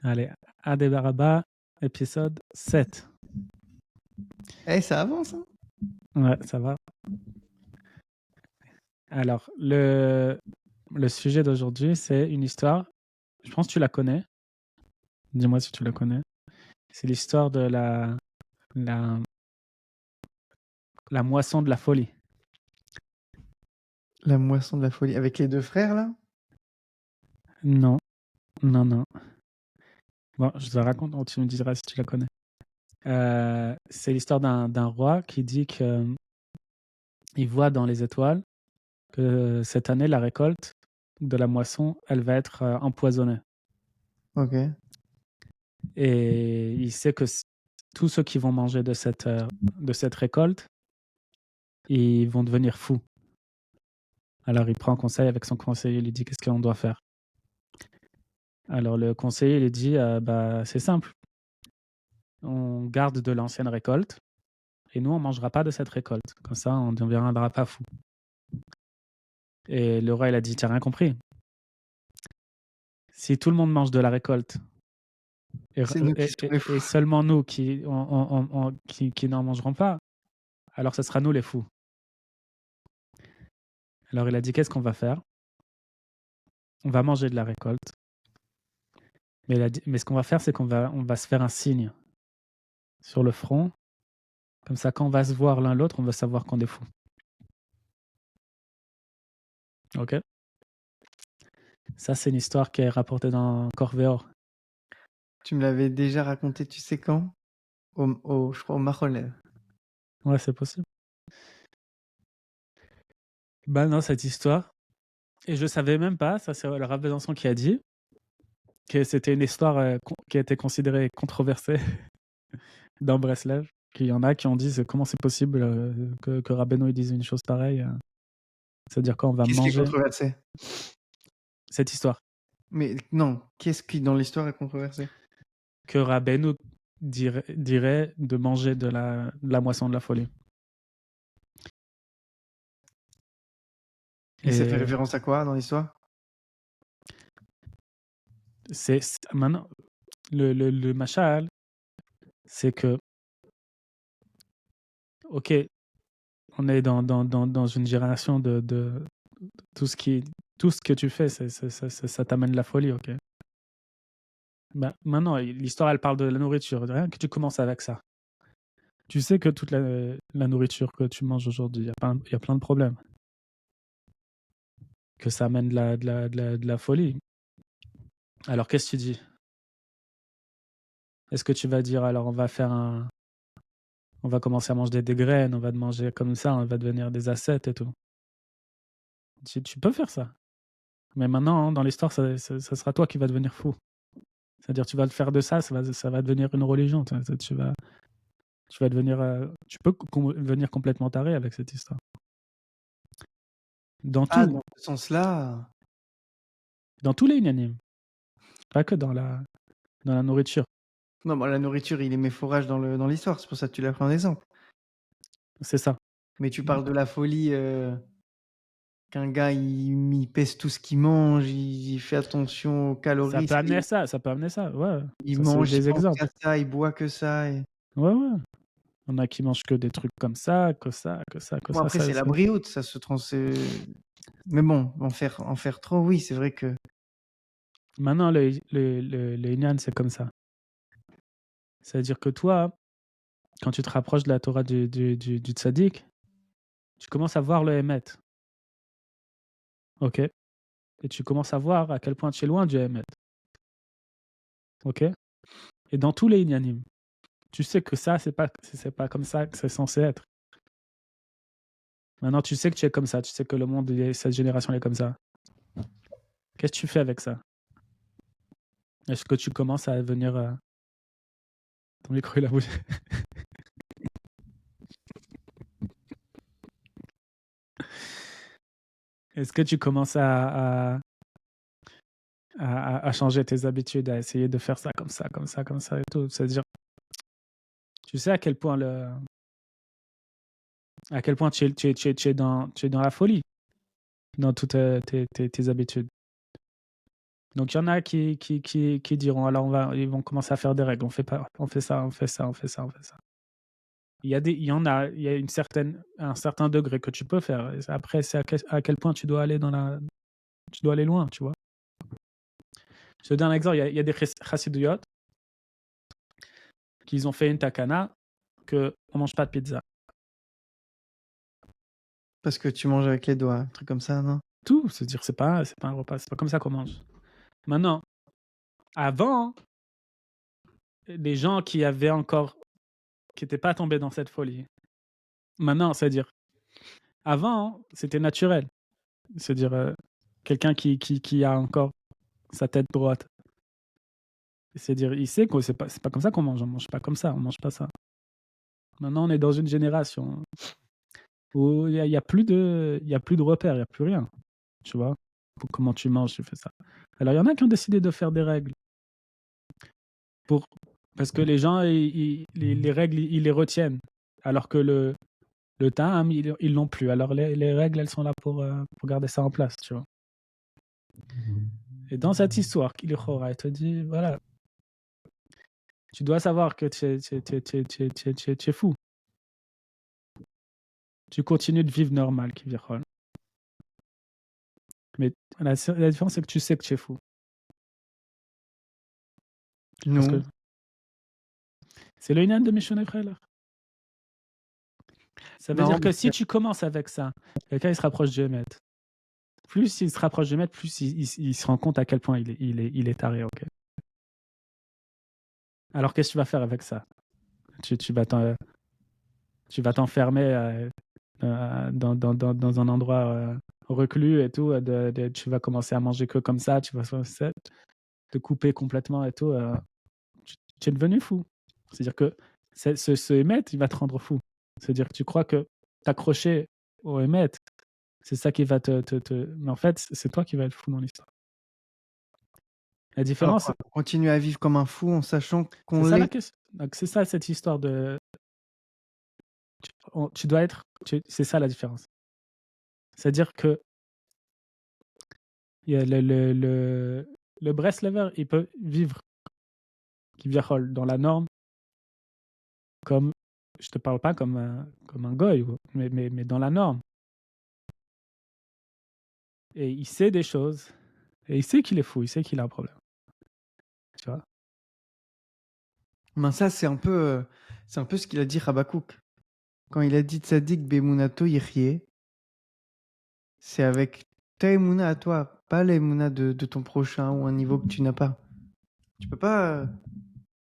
Allez, Adebaraba, épisode 7. Eh, ça avance, hein? Ouais, ça va. Alors, le sujet d'aujourd'hui, c'est une histoire. Je pense que tu la connais. Dis-moi si tu la connais. C'est l'histoire de la, la moisson de la folie. La moisson de la folie. Avec les deux frères, là? Non, non, non. Bon, je te la raconte, tu me diras si tu la connais. C'est l'histoire d'un roi qui dit qu'il voit dans les étoiles que cette année, la récolte de la moisson, elle va être empoisonnée. Ok. Et il sait que tous ceux qui vont manger de cette récolte, ils vont devenir fous. Alors il prend conseil avec son conseiller, il lui dit qu'est-ce qu'on doit faire. Alors le conseiller lui dit c'est simple, on garde de l'ancienne récolte et nous on mangera pas de cette récolte, comme ça on ne deviendra pas fou. Et le roi il a dit t'as rien compris. Si tout le monde mange de la récolte C'est nous qui sommes les et fous. seulement nous qui n'en mangerons pas, alors ce sera nous les fous. Alors il a dit qu'est-ce qu'on va faire? On va manger de la récolte. Mais ce qu'on va faire, c'est qu'on va se faire un signe sur le front. Comme ça, quand on va se voir l'un l'autre, on va savoir qu'on est fou. Ok? Ça, c'est une histoire qui est rapportée dans Corvéor. Tu me l'avais déjà raconté, tu sais quand? Je crois au Marolev. Ouais, c'est possible. Bah non, cette histoire. Et je savais même pas, ça c'est le Rav Besançon qui a dit, que c'était une histoire qui a été considérée controversée dans Breslev. Qu'il y en a qui ont dit comment c'est possible que Rabbeinu dise une chose pareille. C'est-à-dire quand on va Qu'est-ce qui est manger controversé? cette histoire. Mais non, qu'est-ce qui dans l'histoire est controversé? Que Rabbeinu dirait de manger de la moisson de la folie. Et ça fait Et référence à quoi dans l'histoire? maintenant le mashal, c'est que ok, on est dans une génération de tout ce que tu fais, ça t'amène la folie, ok. Bah, maintenant, l'histoire, elle parle de la nourriture. Rien que tu commences avec ça. Tu sais que toute la nourriture que tu manges aujourd'hui, il y a plein de problèmes. Que ça amène de la folie. Alors, qu'est-ce que tu dis? Est-ce que tu vas dire, alors on va commencer à manger des graines, on va manger comme ça, on va devenir des ascètes et tout. Tu peux faire ça. Mais maintenant, hein, dans l'histoire, ça sera toi qui vas devenir fou. C'est-à-dire, tu vas le faire de ça, ça va devenir une religion. Tu vas devenir, tu peux devenir complètement taré avec cette histoire. Dans Ah, tout, dans ce sens-là. dans tous les inanimes, pas que dans la nourriture. Non, bah, la nourriture, il est mes fourrages dans l'histoire, c'est pour ça que tu l'as pris en exemple. C'est ça. Mais tu parles de la folie, qu'un gars, il pèse tout ce qu'il mange, il fait attention aux Ça calories, peut amener ça, ça peut amener ça. Ouais, il ça c'est mange, il des pense qu'à exemples. ça, il boit que ça et Ouais, ouais. On a qui mangent que des trucs comme ça, que ça, que ça, que bon, ça. après, c'est la brioute, ça se trans mais bon, en faire trop, oui, c'est vrai que Maintenant, le inyan, c'est comme ça. C'est-à-dire que toi, quand tu te rapproches de la Torah du tzaddik, tu commences à voir le Hémet. Ok? Et tu commences à voir à quel point tu es loin du Hémet. Ok? Et dans tous les inyanim, tu sais que ça, c'est pas comme ça que c'est censé être. Maintenant, tu sais que tu es comme ça. Tu sais que le monde, cette génération, elle est comme ça. Qu'est-ce que tu fais avec ça? Est-ce que tu commences à devenir... Ton micro, il a bougé. Est-ce que tu commences à changer tes habitudes, à essayer de faire ça comme ça, comme ça, comme ça et tout? C'est-à-dire, tu sais à quel point tu es dans la folie, dans toutes tes habitudes. Donc, il y en a qui diront, alors ils vont commencer à faire des règles. On fait pas, on fait ça, on fait ça, on fait ça, on fait ça. Il y en a, il y a un certain degré que tu peux faire. Et après, c'est à quel point tu dois aller tu dois aller loin, tu vois. Je te donne un exemple. Il y a des chassidiyot qui ont fait une takana que on mange pas de pizza. Parce que tu manges avec les doigts, un truc comme ça, non? Tout, c'est-à-dire c'est pas un repas, c'est pas comme ça qu'on mange. Maintenant, avant, les gens qui n'étaient pas tombés dans cette folie. Maintenant, c'est-à-dire, avant, c'était naturel. C'est-à-dire, quelqu'un qui a encore sa tête droite. C'est-à-dire, il sait que c'est pas comme ça qu'on mange. On mange pas comme ça, on mange pas ça. Maintenant, on est dans une génération où il y a plus de repères, il y a plus rien. Tu vois, pour comment tu manges, tu fais ça. Alors, il y en a qui ont décidé de faire des règles parce que les gens, les règles, ils les retiennent, alors que le time, ils l'ont plus. Alors, les règles, elles sont là pour garder ça en place, tu vois. Et dans cette histoire, il te dit, voilà, tu dois savoir que tu es fou. Tu continues de vivre normal, Kivichol. Mais la différence, c'est que tu sais que tu es fou. Parce que Non. c'est le Inan de Mishon Frère. Ça veut Marrant, dire que si tu commences avec ça, quelqu'un il se rapproche de Emet. Plus il se rapproche de Emet, plus il se rend compte à quel point il est taré. Ok. Alors qu'est-ce que tu vas faire avec ça? Tu vas t'enfermer dans un endroit reclus et tout. Tu vas commencer à manger que comme ça. Tu vas te couper complètement et tout. Tu es devenu fou. C'est-à-dire que ce émet, il va te rendre fou. C'est-à-dire que tu crois que t'accrocher au émet, c'est ça qui va Mais en fait, c'est toi qui vas être fou dans l'histoire. La différence, Alors, on continue à vivre comme un fou en sachant qu'on c'est ça la l'est. question. Donc, c'est ça cette histoire de. Tu dois être. C'est ça la différence. C'est-à-dire que il y a le Breslever, il peut vivre dans la norme comme. Je te parle pas comme un goy, mais dans la norme. Et il sait des choses. Et il sait qu'il est fou, il sait qu'il a un problème. Tu vois? Ben ça, c'est un peu ce qu'il a dit Habakkuk. Quand il a dit Tzadik bemunato yichye, c'est avec ta émouna à toi, pas l'émouna de ton prochain ou un niveau que tu n'as pas. Tu peux pas.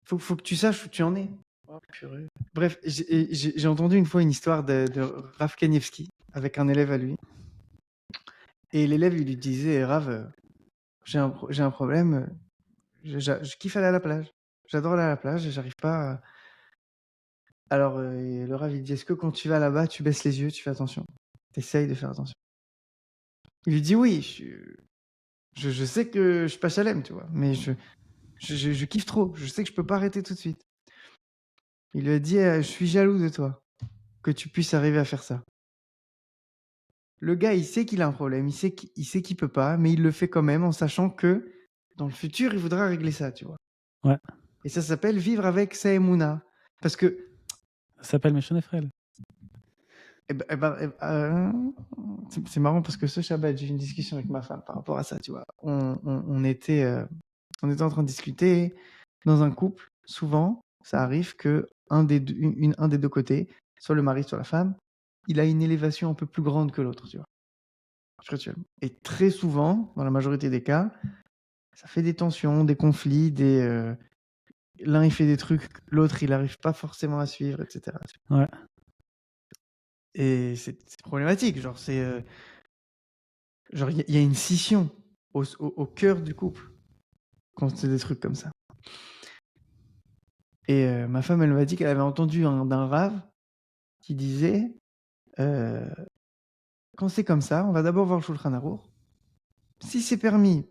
Faut que tu saches où tu en es. Oh, purée. Bref, j'ai entendu une fois une histoire de Rav Kanievski avec un élève à lui. Et l'élève, il lui disait, Rav, j'ai un problème, je kiffe aller à la plage. J'adore aller à la plage et j'arrive pas à... Alors, le Rav, il dit, est-ce que quand tu vas là-bas, tu baisses les yeux, tu fais attention? T'essayes de faire attention. Il lui dit, oui, je sais que je suis pas chalem, tu vois, mais je kiffe trop. Je sais que je peux pas arrêter tout de suite. Il lui a dit, je suis jaloux de toi, que tu puisses arriver à faire ça. Le gars, il sait qu'il a un problème, il sait qu'il peut pas, mais il le fait quand même en sachant que dans le futur, il voudra régler ça, tu vois. Ouais. Et ça s'appelle vivre avec sa émouna. Parce que... Ça s'appelle Meshon Efrel. c'est marrant parce que ce Shabbat, j'ai eu une discussion avec ma femme par rapport à ça, tu vois. On était en train de discuter dans un couple. Souvent, ça arrive que un des deux côtés, soit le mari, soit la femme, il a une élévation un peu plus grande que l'autre, tu vois, spirituellement. Et très souvent, dans la majorité des cas, ça fait des tensions, des conflits, l'un il fait des trucs, l'autre il n'arrive pas forcément à suivre, etc. Ouais. Et c'est problématique, genre il y a une scission au cœur du couple quand c'est des trucs comme ça. Et ma femme, elle m'a dit qu'elle avait entendu d'un rave qui disait quand c'est comme ça, on va d'abord voir le Shulchan Aruch. Si c'est permis,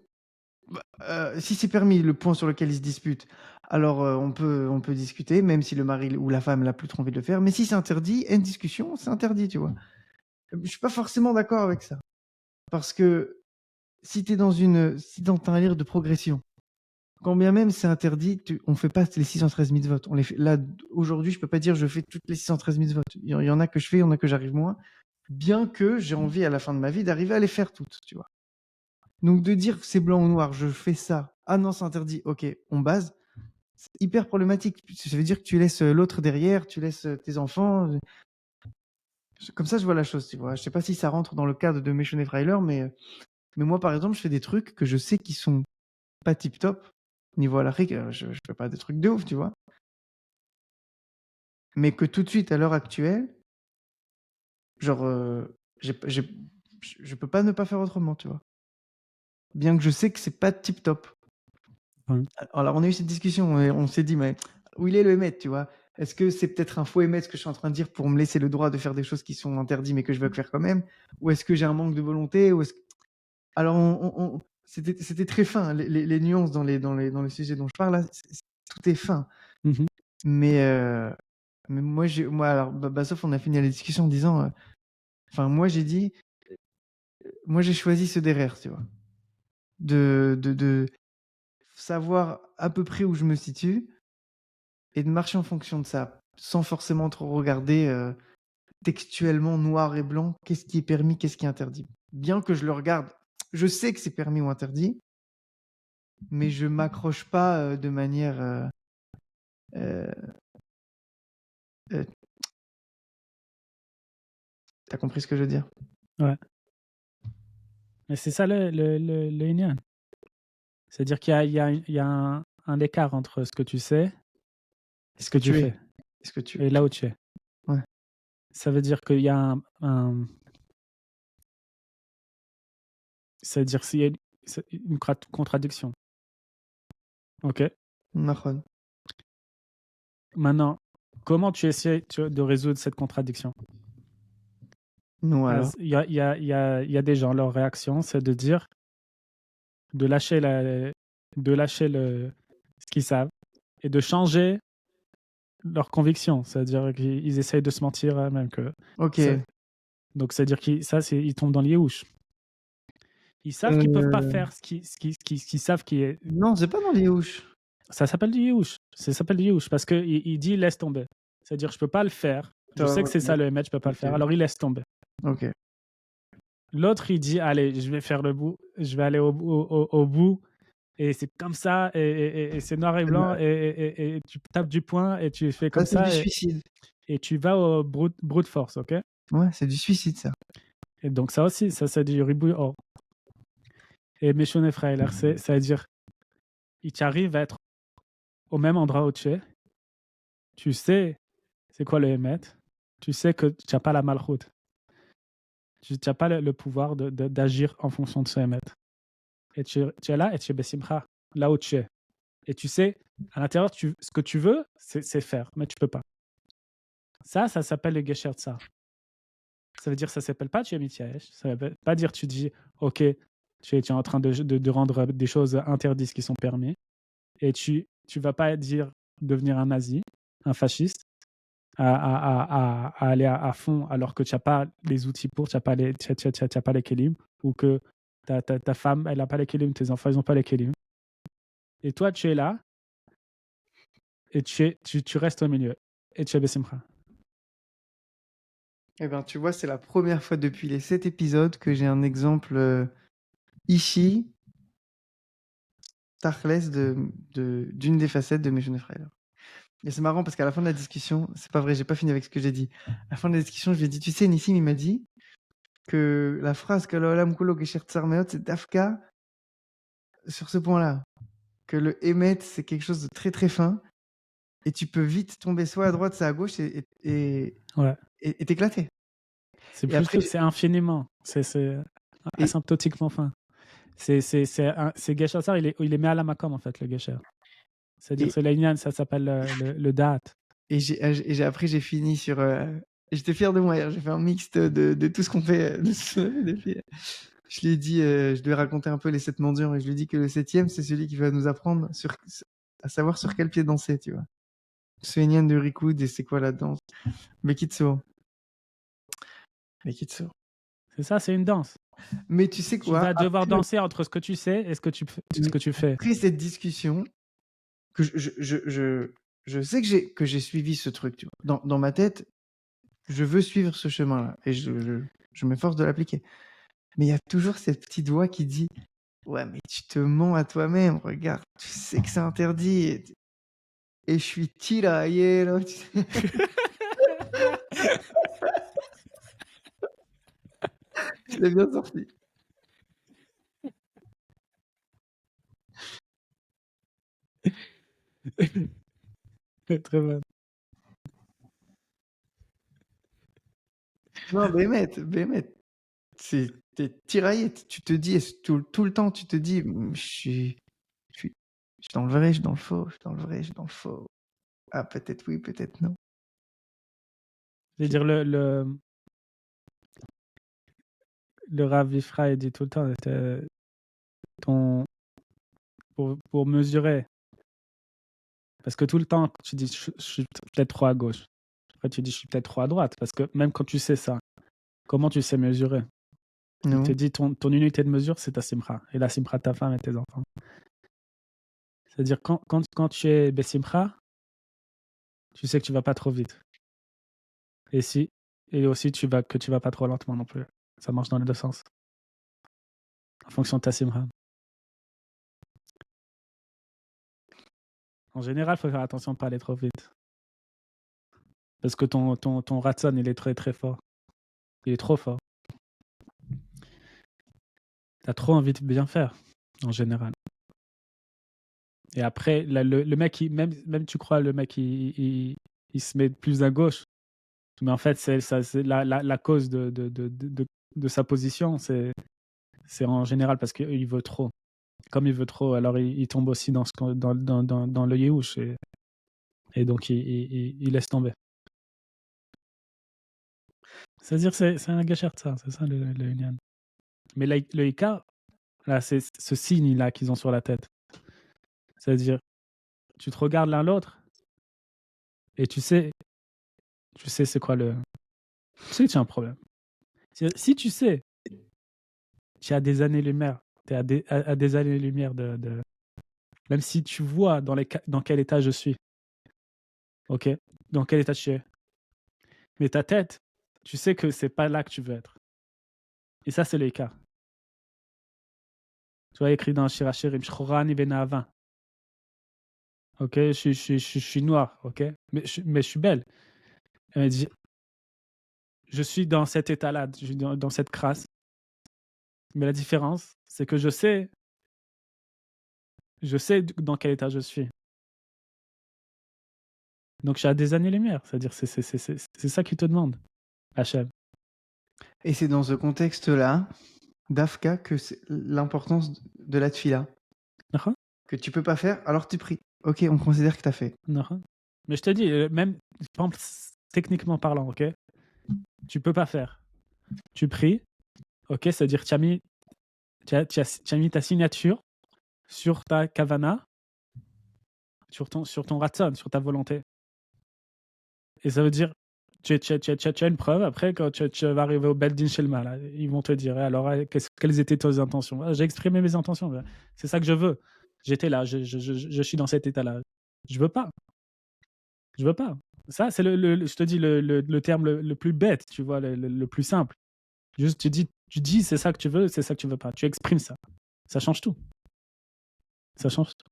le point sur lequel ils se disputent, alors on peut discuter, même si le mari ou la femme n'a plus trop envie de le faire. Mais si c'est interdit, une discussion, c'est interdit, tu vois. Je suis pas forcément d'accord avec ça. Parce que si t'es si dans un délire de progression, quand bien même c'est interdit, on fait pas les 613 mitzvot. On les fait, là, aujourd'hui, je peux pas dire je fais toutes les 613 mitzvot. Il y en a que je fais, il y en a que j'arrive moins. Bien que j'ai envie à la fin de ma vie d'arriver à les faire toutes, tu vois. Donc de dire que c'est blanc ou noir, je fais ça. Ah non, c'est interdit. Ok, on base. C'est hyper problématique. Ça veut dire que tu laisses l'autre derrière, tu laisses tes enfants. Comme ça, je vois la chose, tu vois. Je sais pas si ça rentre dans le cadre de Meshon et Freiler, mais moi, par exemple, je fais des trucs que je sais qui sont pas tip top. Niveau à l'Afrique, je fais pas des trucs de ouf, tu vois. Mais que tout de suite, à l'heure actuelle, genre, je peux pas ne pas faire autrement, tu vois. Bien que je sais que c'est pas tip top. Ouais. Alors, on a eu cette discussion, on s'est dit, mais où il est le émettre, tu vois? Est-ce que c'est peut-être un faux émettre ce que je suis en train de dire pour me laisser le droit de faire des choses qui sont interdites mais que je veux faire quand même? Ou est-ce que j'ai un manque de volonté? Ou est-ce que... Alors, c'était très fin, les nuances dans les sujets dont je parle, là, tout est fin. Mhm. Mais moi, alors, sauf on a fini la discussion en disant, enfin, moi, j'ai dit, moi, j'ai choisi ce derrière, tu vois. De savoir à peu près où je me situe et de marcher en fonction de ça, sans forcément trop regarder textuellement noir et blanc, qu'est-ce qui est permis, qu'est-ce qui est interdit. Bien que je le regarde, je sais que c'est permis ou interdit, mais je m'accroche pas de manière... euh, T'as compris ce que je veux dire? Ouais. Mais c'est ça le Inyan. C'est-à-dire qu'il y a un écart entre ce que tu sais et ce Est-ce que que tu tu es? fais, Est-ce que tu... et là où tu es. Ouais. Ça veut dire qu'il y a c'est-à-dire s'il y a une contradiction. Ok. Mahon. Maintenant, comment tu essaies de résoudre cette contradiction? Non, alors. Il y a des gens, leur réaction, c'est de dire, de lâcher ce qu'ils savent et de changer leurs convictions. C'est-à-dire qu'ils essayent de se mentir à eux-mêmes. Ok. Donc, c'est-à-dire qu'ils tombent dans le yéhouch. Ils savent qu'ils peuvent pas Euh, faire ce qu'ils savent qui est. Non, c'est pas dans les houches. Ça s'appelle du yéhouch. Ça s'appelle du yéhouch parce qu'il dit laisse tomber. C'est-à-dire je peux pas le faire. Je sais que c'est ça le émettre, je peux pas le Ok. faire. Alors il laisse tomber. Ok. L'autre il dit allez, je vais faire le bout, je vais aller au bout. Et c'est comme ça, et c'est noir et blanc, et tu tapes du poing et tu fais Là, comme c'est du ça, suicide. et tu vas au brute force, ok? Ouais, c'est du suicide, ça. Et donc ça aussi, ça c'est du ribouille or. Et Meshon et Freiler, ça veut dire, il t'arrive à être au même endroit où tu sais c'est quoi le Hémet, tu sais que tu n'as pas la malchoute, tu n'as pas le pouvoir d'agir en fonction de ce Hémet. Et tu es là et tu es Bessimcha, là où tu es. Et tu sais, à l'intérieur, ce que tu veux, c'est faire, mais tu peux pas. Ça s'appelle le Gesher Tsar. Ça veut dire, ça s'appelle pas tu es Mityaesh. Ça veut pas dire tu dis, ok, tu es en train de rendre des choses interdites qui sont permis. Et tu vas pas dire devenir un nazi, un fasciste, à aller à fond alors que tu n'as pas les outils pour, tu n'as pas t'as pas les kelim, ou que ta femme, elle n'a pas les kelim, tes enfants, ils n'ont pas les kelim. Et toi, tu es là, et tu restes au milieu, et tu es Bessimcha. Eh ben, tu vois, c'est la première fois depuis les 7 épisodes que j'ai un exemple ici, Tachles, d'une des facettes de mes jeunes frères. Et c'est marrant parce qu'à la fin de la discussion, c'est pas vrai, j'ai pas fini avec ce que j'ai dit. À la fin de la discussion, je lui ai dit, tu sais, Nissim, il m'a dit que la phrase que l'Olam Kulo Gesher Tsar Meot, c'est Dafka sur ce point-là. Que le émet, c'est quelque chose de très très fin et tu peux vite tomber soit à droite, soit à gauche Ouais. et t'éclater. C'est Et après, c'est infiniment, c'est et, asymptotiquement fin. C'est Gesher Sar, il est mis à la makom, en fait, le Gesher. C'est-à-dire, et, c'est l'Inyan, ça s'appelle le Da'at. après, j'ai fini sur. J'étais fier de moi hier. J'ai fait un mixte de tout ce qu'on fait. Je lui ai dit, je lui ai raconté un peu les 7 mendiants et je lui ai dit que le 7e, c'est celui qui va nous apprendre à savoir sur quel pied danser, tu vois. Ce Inyan de Rikoud et c'est quoi la danse. Bekitso. C'est ça, c'est une danse. Mais tu sais Tu quoi? vas devoir danser entre ce que tu sais et ce que tu fais. Après cette discussion, que je sais que j'ai suivi ce truc, tu vois. Dans ma tête, je veux suivre ce chemin-là et je m'efforce de l'appliquer. Mais il y a toujours cette petite voix qui dit: «Ouais, mais tu te mens à toi-même, regarde, tu sais que c'est interdit et je suis tiraillé là», tu sais? Je l'ai bien sorti. Très bien. Non, Bémet, tu tiraillé, tu te dis tout le temps, tu te dis: Je suis dans le vrai, je suis dans le faux, je suis dans le vrai, je suis dans le faux. Ah, peut-être oui, peut-être non». Je veux dire, le Rav Ifra, il dit tout le temps, ton, pour mesurer, parce que tout le temps, tu dis, je suis peut-être trop à gauche. Après, tu dis, je suis peut-être trop à droite, parce que même quand tu sais ça, comment tu sais mesurer? Il te Non. dit, ton unité de mesure, c'est ta simcha, et la simcha de ta femme et tes enfants. C'est-à-dire, quand tu es besimcha, tu sais que tu vas pas trop vite. Et aussi, tu vas pas trop lentement non plus. Ça marche dans les deux sens, en fonction de ta simcha. En général, il faut faire attention de ne pas aller trop vite. Parce que ton ratson, il est très très fort. Il est trop fort. Tu as trop envie de bien faire, en général. Et après, le mec, même tu crois, le mec, il se met plus à gauche. Mais en fait, c'est la cause de sa position, c'est en général parce qu'il veut trop. Comme il veut trop, alors il tombe aussi dans le Yehush. Et donc, il laisse tomber. C'est-à-dire, c'est un gâcheur de ça, c'est ça le Union. Mais le Ika, là, c'est ce signe-là qu'ils ont sur la tête. C'est-à-dire, tu te regardes l'un l'autre et tu sais c'est quoi le. Tu sais que tu as un problème. Si tu sais, tu es à des années-lumière, tu es à des années-lumière de. Même si tu vois dans quel état je suis, ok? Dans quel état tu es. Mais ta tête, tu sais que c'est pas là que tu veux être. Et ça, c'est l'écart. Tu vois, écrit dans Shirachirim, Shchorani Benava. Ok, je suis noir, ok? Mais je suis belle. Elle dit, je suis dans cet état-là, je suis dans cette crasse. Mais la différence, c'est que je sais dans quel état je suis. Donc, je suis à des années-lumière. C'est-à-dire, c'est ça qu'il te demande, Hachem. Et c'est dans ce contexte-là, d'Afka, que c'est l'importance de la tfila. D'accord? Que tu peux pas faire, alors tu pries. Ok, on considère que tu as fait. D'accord. Mais je te dis, même, par exemple, techniquement parlant, ok? Tu peux pas faire. Tu pries, ok? C'est-à-dire, tu as mis ta signature sur ta kavana, sur ton ratson, sur ta volonté. Et ça veut dire, tu as une preuve. Après, quand tu vas arriver au Beldin Shelma, là, ils vont te dire, alors, quelles étaient tes intentions? Ah, j'ai exprimé mes intentions. C'est ça que je veux. J'étais là, je suis dans cet état-là. Je veux pas. Je veux pas. Ça, c'est je te dis le terme le plus bête, tu vois, le plus simple. Juste, tu dis, c'est ça que tu veux, c'est ça que tu veux pas. Tu exprimes ça. Ça change tout. Ça change tout.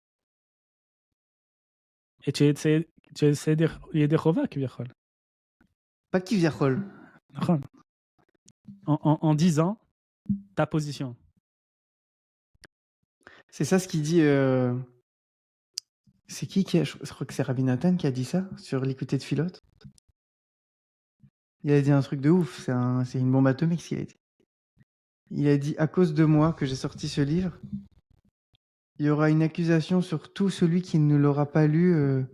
Et tu essaies de Yehovah, Kviachol. Pas qui viachol. En disant ta position. C'est ça ce qu'il dit. C'est qui a. Je crois que c'est Rabbi Nathan qui a dit ça sur l'écouté de Philote. Il a dit un truc de ouf. C'est une bombe atomique ce qu'il a dit. Il a dit: à cause de moi que j'ai sorti ce livre, il y aura une accusation sur tout celui qui ne l'aura pas lu.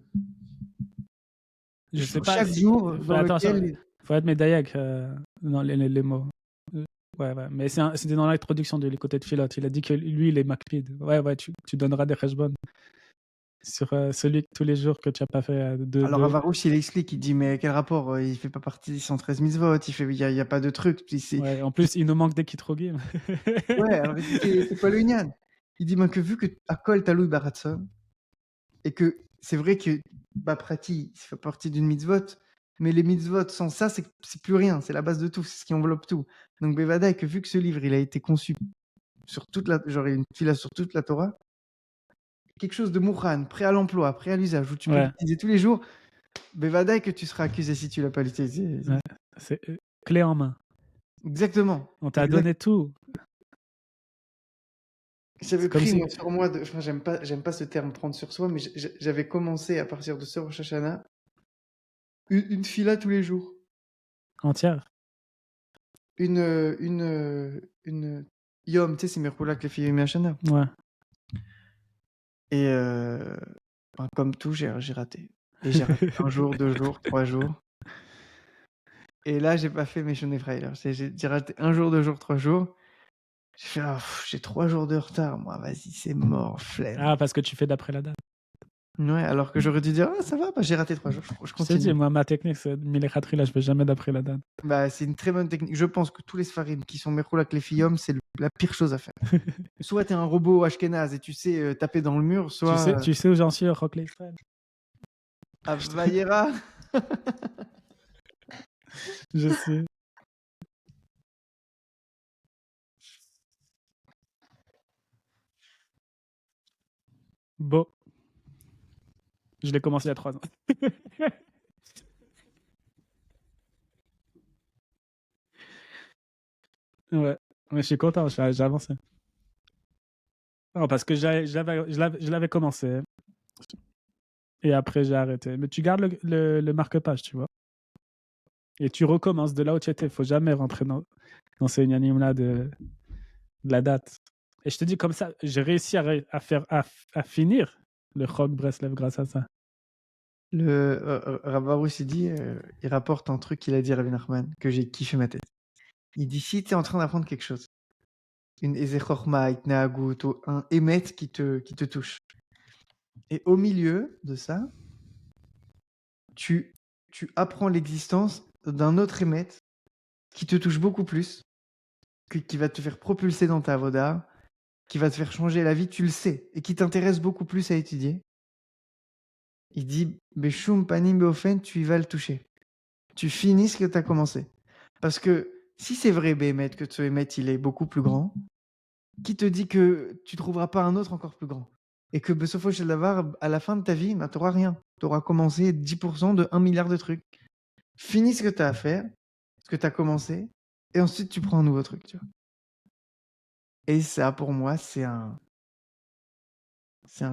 Je sais Sur pas chaque si. jour dans Attention, lequel. faut être médaillac dans les mots. Ouais. Mais c'était dans l'introduction de l'écouté de Philote. Il a dit que lui, il est makpid. Ouais, tu donneras des cheshbon. sur celui que tous les jours que tu n'as pas fait Alors Avarouche, il explique, il dit mais quel rapport, il fait pas partie des 113 mitzvot, il y a pas de truc. Ouais, en plus, il nous manque des kitrogim. Ouais, alors il dit c'est quoi le Inyan? Il dit que vu que Akol Taloui Baratson, et que c'est vrai que Baprati, ça fait partie d'une mitzvot, mais les mitzvot sans ça, c'est plus rien, c'est la base de tout, c'est ce qui enveloppe tout. Donc Bevada, que vu que ce livre, il a été conçu sur toute la, genre il y a une fila sur toute la Torah, quelque chose de Mourhan, prêt à l'emploi, prêt à l'usage, où tu peux Ouais. l'utiliser tous les jours, Bevada, que tu seras accusé si tu l'as pas utilisé. Ouais. C'est clé en main. Exactement. On t'a donné tout. J'avais C'est comme pris si... moi, sur moi, enfin, j'aime pas ce terme prendre sur soi, mais j'avais commencé à partir de ce Rosh Hashanah une fila tous les jours. Entière. Une Yom, tu sais, c'est Merkoula que les filles Yom Hashanah. Ouais. Et comme tout, j'ai raté. Et j'ai raté un jour, 2 jours, 3 jours. Et là, j'ai pas fait mes Shoney Freiler. J'ai raté un jour, 2 jours, 3 jours. J'ai fait, j'ai 3 jours de retard. Moi, vas-y, c'est mort, flemme. Ah, parce que tu fais d'après la date. Ouais, alors que j'aurais dû dire, ça va, j'ai raté 3 jours, je Je te dis, continue. moi, ma technique, c'est Milekhatri, là, je vais jamais d'après la date. Bah, c'est une très bonne technique. Je pense que tous les Sfarim qui sont Merkoula que les filles Yom, c'est la pire chose à faire. Soit t'es un robot Ashkenaz et tu sais taper dans le mur, soit Tu sais où j'en suis, Rock Israël. à Vayera. Je sais. Bon. Je l'ai commencé il y a 3 ans. Ouais. Mais je suis content, j'ai avancé. Non, parce que je l'avais commencé. Et après, j'ai arrêté. Mais tu gardes le marque-page, tu vois. Et tu recommences de là où tu étais. Il ne faut jamais rentrer dans ces unanimes-là de la date. Et je te dis, comme ça, j'ai réussi à finir le Rock Breslev grâce à ça. Le Ravarous, il dit, il rapporte un truc qu'il a dit à Rabbi Nachman, que j'ai kiffé ma tête. Il dit, si tu es en train d'apprendre quelque chose, une Ezechorma, Itnahagut, ou un Emet qui te touche, et au milieu de ça, tu apprends l'existence d'un autre Emet qui te touche beaucoup plus, qui va te faire propulser dans ta avoda, qui va te faire changer la vie, tu le sais, et qui t'intéresse beaucoup plus à étudier. Il dit, Beshum panim beofen, tu y vas le toucher. Tu finis ce que tu as commencé. Parce que si c'est vrai, Béhémet, que ce Béhémet, il est beaucoup plus grand, qui te dit que tu trouveras pas un autre encore plus grand? Et que Besofo Sheldavar, à la fin de ta vie, tu n'auras rien. Tu auras commencé 10% de 1 milliard de trucs. Finis ce que tu as à faire, ce que tu as commencé, et ensuite tu prends un nouveau truc. Tu vois. Et ça, pour moi, c'est un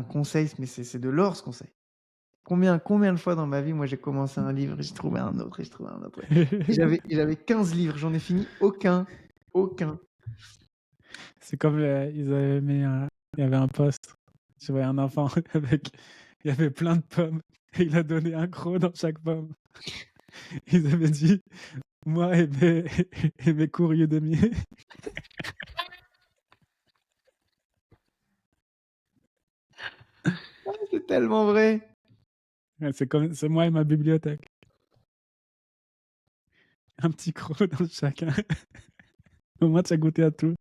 conseil, mais c'est de l'or ce conseil. Combien de fois dans ma vie, moi, j'ai commencé un livre, et j'ai trouvé un autre, et j'ai trouvé un autre. Et j'avais 15 livres, j'en ai fini aucun. Aucun. C'est comme ils avaient mis il y avait un poste. Je voyais un enfant avec. Il y avait plein de pommes. Et il a donné un croc dans chaque pomme. Ils avaient dit moi et mes cours Udemy. C'est tellement vrai. Ouais, c'est moi et ma bibliothèque. Un petit croc dans chacun. Au moins, tu as goûté à tout.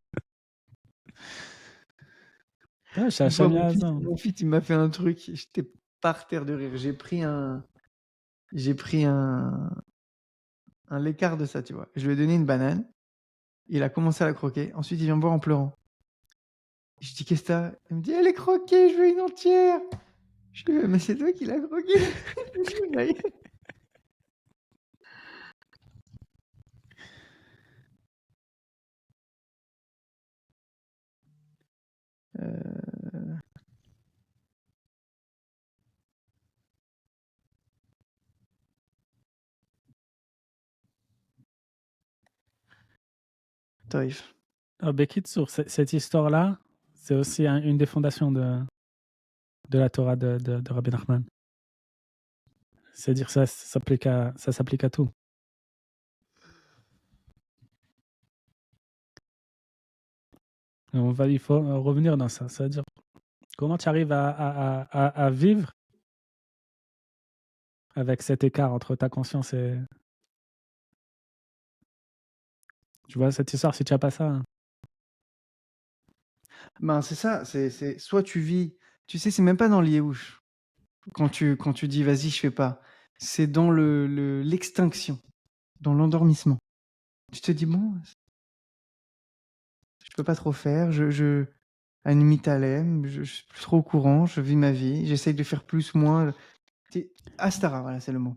Ah, je suis à Une fois, Chamiazan. mon fils, il m'a fait un truc. J'étais par terre de rire. J'ai pris un l'écart de ça, tu vois. Je lui ai donné une banane. Il a commencé à la croquer. Ensuite, il vient me voir en pleurant. Je dis, qu'est-ce que t'as? Il me dit, elle est croquée, je veux une entière. Je lui dis, mais c'est toi qui l'as croquée. Toïf. Oh, Bekitsour, cette histoire-là, c'est aussi une des fondations de la Torah de Rabbi Nachman. C'est-à-dire ça s'applique à tout. Il faut revenir dans ça. C'est-à-dire, Comment tu arrives à vivre avec cet écart entre ta conscience et tu vois cette histoire si tu as pas ça, hein. Ben, c'est ça, c'est soit tu vis, tu sais, c'est même pas dans l'Yéhouch, quand tu dis vas-y, je fais pas. C'est dans l'extinction, dans l'endormissement. Tu te dis bon, je peux pas trop faire, Animi Talem, je suis plus trop au courant, je vis ma vie, j'essaye de faire plus, moins. Astara, voilà, c'est le mot.